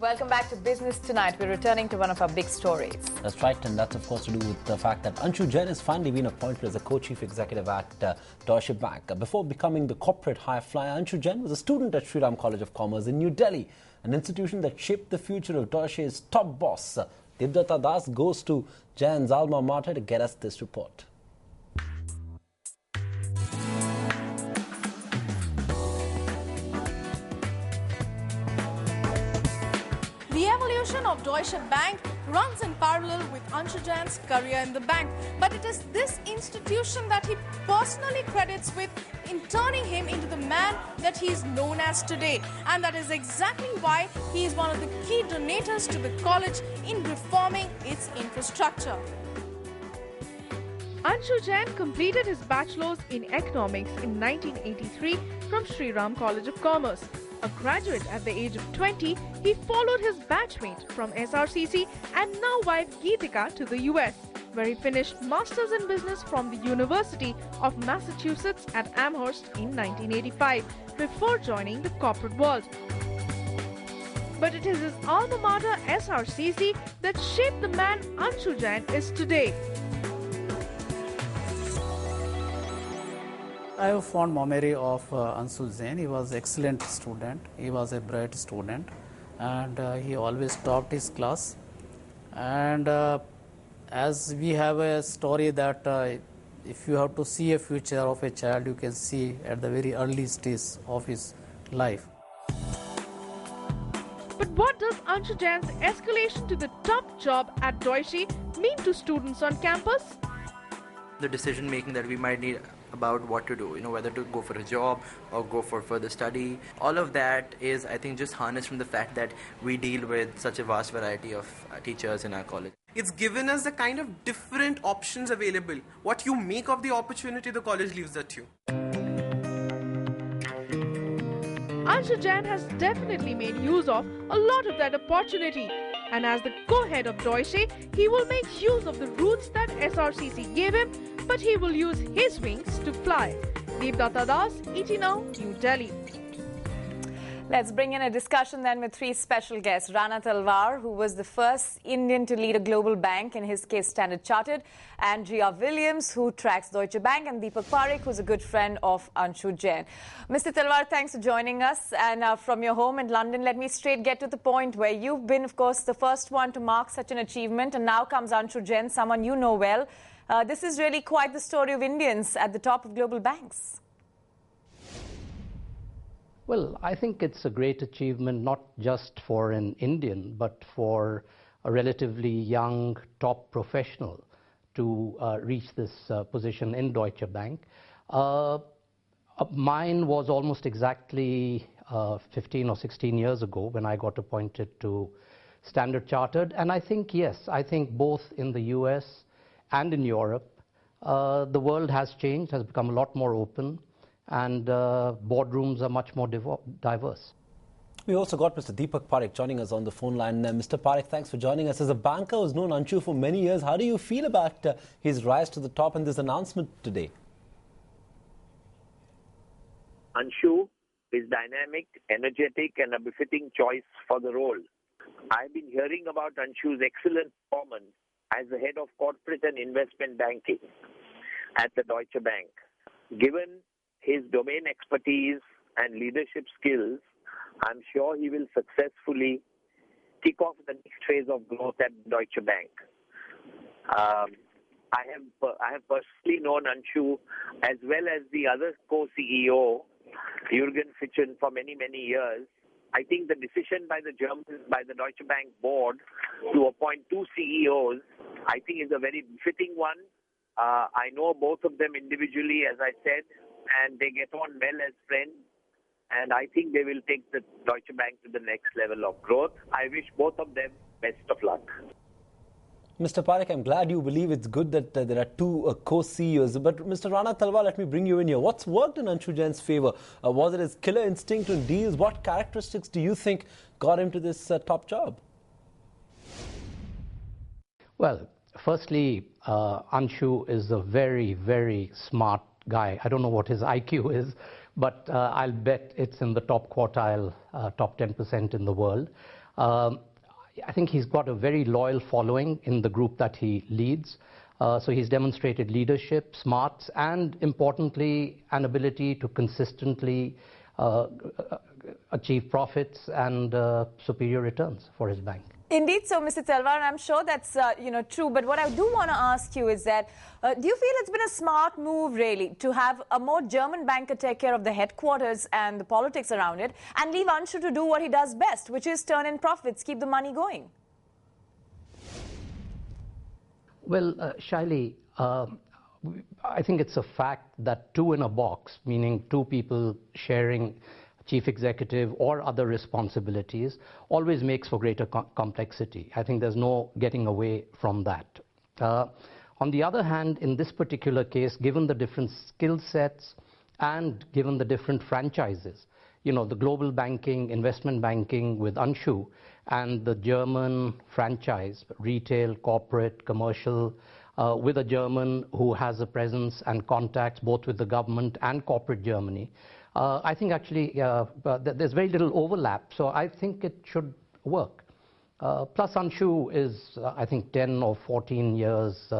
Welcome back to Business Tonight. We're returning to one of our big stories. That's right, and that's of course to do with the fact that Anshu Jain has finally been appointed as a co-chief executive at Deutsche Bank. Before becoming the corporate high flyer, Anshu Jain was a student at Sri Ram College of Commerce in New Delhi, an institution that shaped the future of Deutsche's top boss. Deepak Das goes to Jain's alma mater to get us this report. The evolution of Deutsche Bank runs in parallel with Anshu Jain's career in the bank. But it is this institution that he personally credits with in turning him into the man that he is known as today. And that is exactly why he is one of the key donators to the college in reforming its infrastructure. Anshu Jain completed his bachelor's in economics in 1983 from Sri Ram College of Commerce. A graduate at the age of 20, he followed his batchmate from SRCC and now wife Geetika to the US, where he finished Masters in Business from the University of Massachusetts at Amherst in 1985 before joining the corporate world. But it is his alma mater SRCC that shaped the man Anshu Jain is today. I have fond memory of Anshu Jain. He was an excellent student. He was a bright student, and he always topped his class. And as we have a story that if you have to see a future of a child, you can see at the very early stage of his life. But what does Anshu Jain's escalation to the top job at Deutsche mean to students on campus? The decision making that we might need about what to do, whether to go for a job or go for further study. All of that is, I think, just harnessed from the fact that we deal with such a vast variety of teachers in our college. It's given us the kind of different options available. What you make of the opportunity, the college leaves that to you. Anshu Jain has definitely made use of a lot of that opportunity. And as the co-head of Deutsche, he will make use of the roots that SRCC gave him, but he will use his wings to fly. Deepak Das, ETNOW, New Delhi. Let's bring in a discussion then with three special guests. Rana Talwar, who was the first Indian to lead a global bank, in his case Standard Chartered. Andrea Williams, who tracks Deutsche Bank. And Deepak Parekh, who's a good friend of Anshu Jain. Mr. Talwar, thanks for joining us. And from your home in London, let me straight get to the point where you've been, of course, the first one to mark such an achievement. And now comes Anshu Jain, someone you know well. This is really quite the story of Indians at the top of global banks. Well, I think it's a great achievement, not just for an Indian, but for a relatively young top professional to reach this position in Deutsche Bank. Mine was almost exactly 15 or 16 years ago when I got appointed to Standard Chartered. And I think, yes, I think both in the US and in Europe, the world has changed, has become a lot more open. And boardrooms are much more diverse. We also got Mr. Deepak Parekh joining us on the phone line. Mr. Parekh, thanks for joining us. As a banker who's known Anshu for many years, how do you feel about his rise to the top and this announcement today? Anshu is dynamic, energetic, and a befitting choice for the role. I've been hearing about Anshu's excellent performance as the head of corporate and investment banking at the Deutsche Bank. Given his domain expertise and leadership skills, I'm sure he will successfully kick off the next phase of growth at Deutsche Bank. I have personally known Anshu as well as the other co-CEO, Jürgen Fitchen, for many, many years. I think the decision by the Deutsche Bank board to appoint two CEOs, I think is a very fitting one. I know both of them individually, as I said, and they get on well as friends, and I think they will take the Deutsche Bank to the next level of growth. I wish both of them best of luck. Mr. Parekh, I'm glad you believe it's good that there are two co-CEOs. But Mr. Rana Talwar, let me bring you in here. What's worked in Anshu Jain's favour? Was it his killer instinct on deals? What characteristics do you think got him to this top job? Well, firstly, Anshu is a very, very smart guy. I don't know what his IQ is, but I'll bet it's in the top quartile, top 10% in the world. I think he's got a very loyal following in the group that he leads. So he's demonstrated leadership, smarts, and importantly, an ability to consistently achieve profits and superior returns for his bank. Indeed, so Mr. Talwar, I'm sure that's true. But what I do want to ask you is that do you feel it's been a smart move, really, to have a more German banker take care of the headquarters and the politics around it, and leave Anshu to do what he does best, which is turn in profits, keep the money going? Well, Shaili, I think it's a fact that two in a box, meaning two people sharing chief executive or other responsibilities, always makes for greater complexity. I think there's no getting away from that. On the other hand, in this particular case, given the different skill sets and given the different franchises, the global banking, investment banking with Anshu, and the German franchise, retail, corporate, commercial, with a German who has a presence and contacts both with the government and corporate Germany, I think actually there's very little overlap, so I think it should work. Plus Anshu is, I think, 10 or 14 years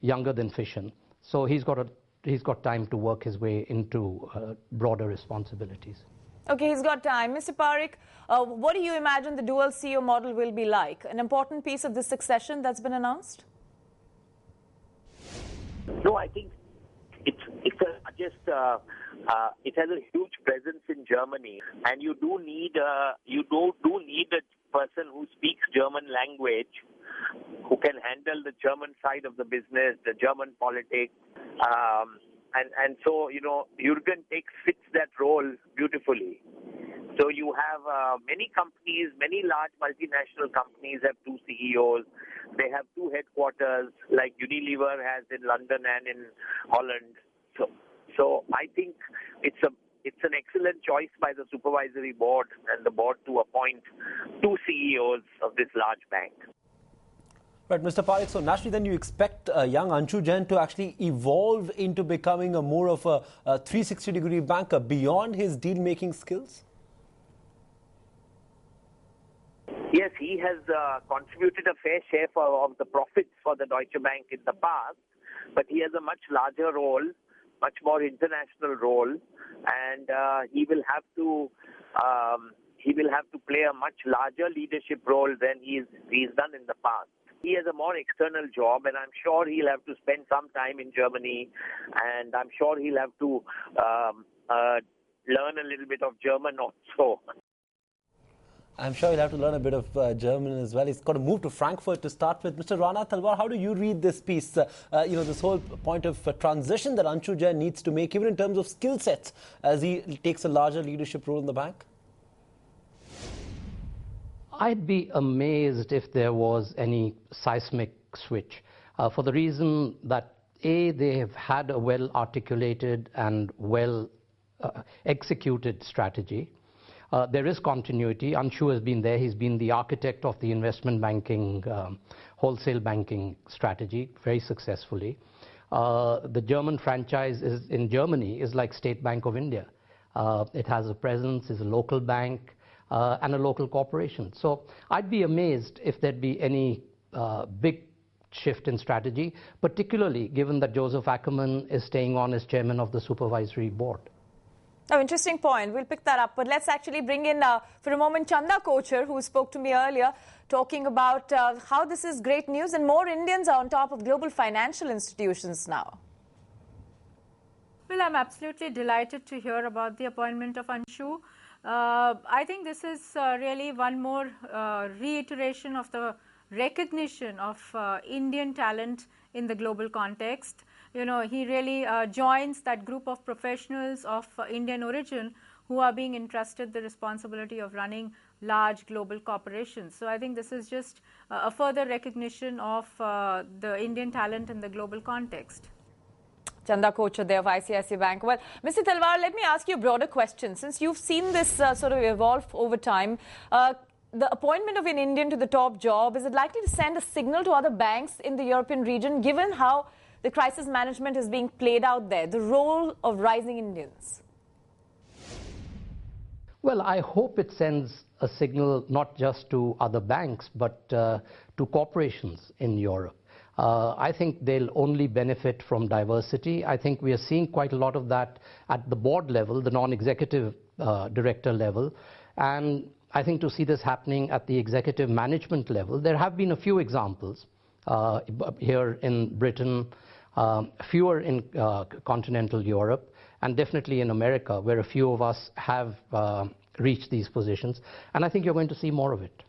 younger than Fishen, so he's got time to work his way into broader responsibilities. Okay, he's got time. Mr. Parekh, what do you imagine the dual CEO model will be like? An important piece of this succession that's been announced? No, I think it has a huge presence in Germany, and you do need a person who speaks German language, who can handle the German side of the business, the German politics, and so Jürgen fits that role beautifully. So you have many companies, many large multinational companies have two CEOs. They have two headquarters, like Unilever has in London and in Holland. So I think it's an excellent choice by the supervisory board and the board to appoint two CEOs of this large bank. Right, Mr. Parekh, so naturally then you expect young Anshu Jain to actually evolve into becoming more of a 360-degree banker beyond his deal-making skills? Yes, he has contributed a fair share of the profits for the Deutsche Bank in the past, but he has a much larger role, much more international role, and he will have to play a much larger leadership role than he's done in the past. He has a more external job, and I'm sure he'll have to spend some time in Germany, and I'm sure he'll have to learn a little bit of German also. I'm sure he'll have to learn a bit of German as well. He's got to move to Frankfurt to start with. Mr. Rana Talwar, how do you read this piece? This whole point of transition that Anshu Jain needs to make, even in terms of skill sets, as he takes a larger leadership role in the bank? I'd be amazed if there was any seismic switch, for the reason that, A, they have had a well-articulated and well-executed strategy. There is continuity. Anshu has been there. He's been the architect of the investment banking, wholesale banking strategy very successfully. The German franchise in Germany is like State Bank of India. It has a presence, is a local bank, and a local corporation. So I'd be amazed if there'd be any big shift in strategy, particularly given that Joseph Ackerman is staying on as chairman of the supervisory board. Oh, interesting point. We'll pick that up. But let's actually bring in, for a moment, Chanda Kochchar, who spoke to me earlier, talking about how this is great news and more Indians are on top of global financial institutions now. Well, I'm absolutely delighted to hear about the appointment of Anshu. I think this is really one more reiteration of the recognition of Indian talent in the global context. He really joins that group of professionals of Indian origin who are being entrusted the responsibility of running large global corporations. So I think this is just a further recognition of the Indian talent in the global context. Chanda Kochchar there of ICICI Bank. Well, Mr. Talwar, let me ask you a broader question. Since you've seen this sort of evolve over time, the appointment of an Indian to the top job, is it likely to send a signal to other banks in the European region, given how the crisis management is being played out there, the role of rising Indians? Well, I hope it sends a signal not just to other banks, but to corporations in Europe. I think they'll only benefit from diversity. I think we are seeing quite a lot of that at the board level, the non-executive director level. And I think to see this happening at the executive management level, there have been a few examples here in Britain, fewer in continental Europe, and definitely in America, where a few of us have reached these positions. And I think you're going to see more of it.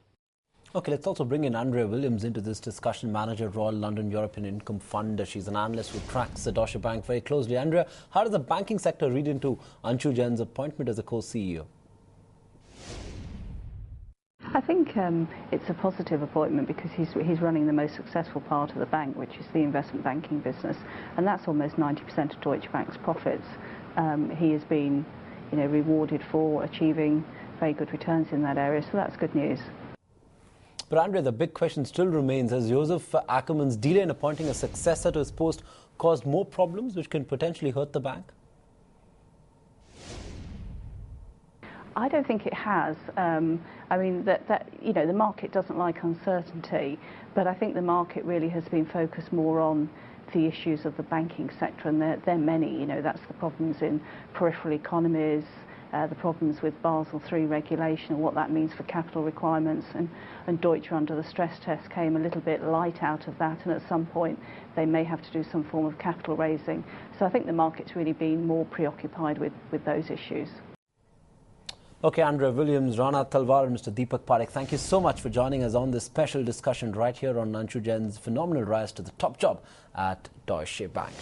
Okay, let's also bring in Andrea Williams into this discussion, manager, Royal London European Income Fund. She's an analyst who tracks the Deutsche Bank very closely. Andrea, how does the banking sector read into Anshu Jain's appointment as a co-CEO? I think it's a positive appointment because he's running the most successful part of the bank, which is the investment banking business, and that's almost 90% of Deutsche Bank's profits. He has been, rewarded for achieving very good returns in that area, so that's good news. But Andrea, the big question still remains, has Joseph Ackermann's delay in appointing a successor to his post caused more problems which can potentially hurt the bank? I don't think it has. I mean, the market doesn't like uncertainty, but I think the market really has been focused more on the issues of the banking sector, and they're many. That's the problems in peripheral economies, the problems with Basel III regulation and what that means for capital requirements, and Deutsche under the stress test came a little bit light out of that, and at some point they may have to do some form of capital raising. So I think the market's really been more preoccupied with those issues. Okay, Andrea Williams, Rana Talwar and Mr. Deepak Parekh, thank you so much for joining us on this special discussion right here on Anshu Jain's phenomenal rise to the top job at Deutsche Bank.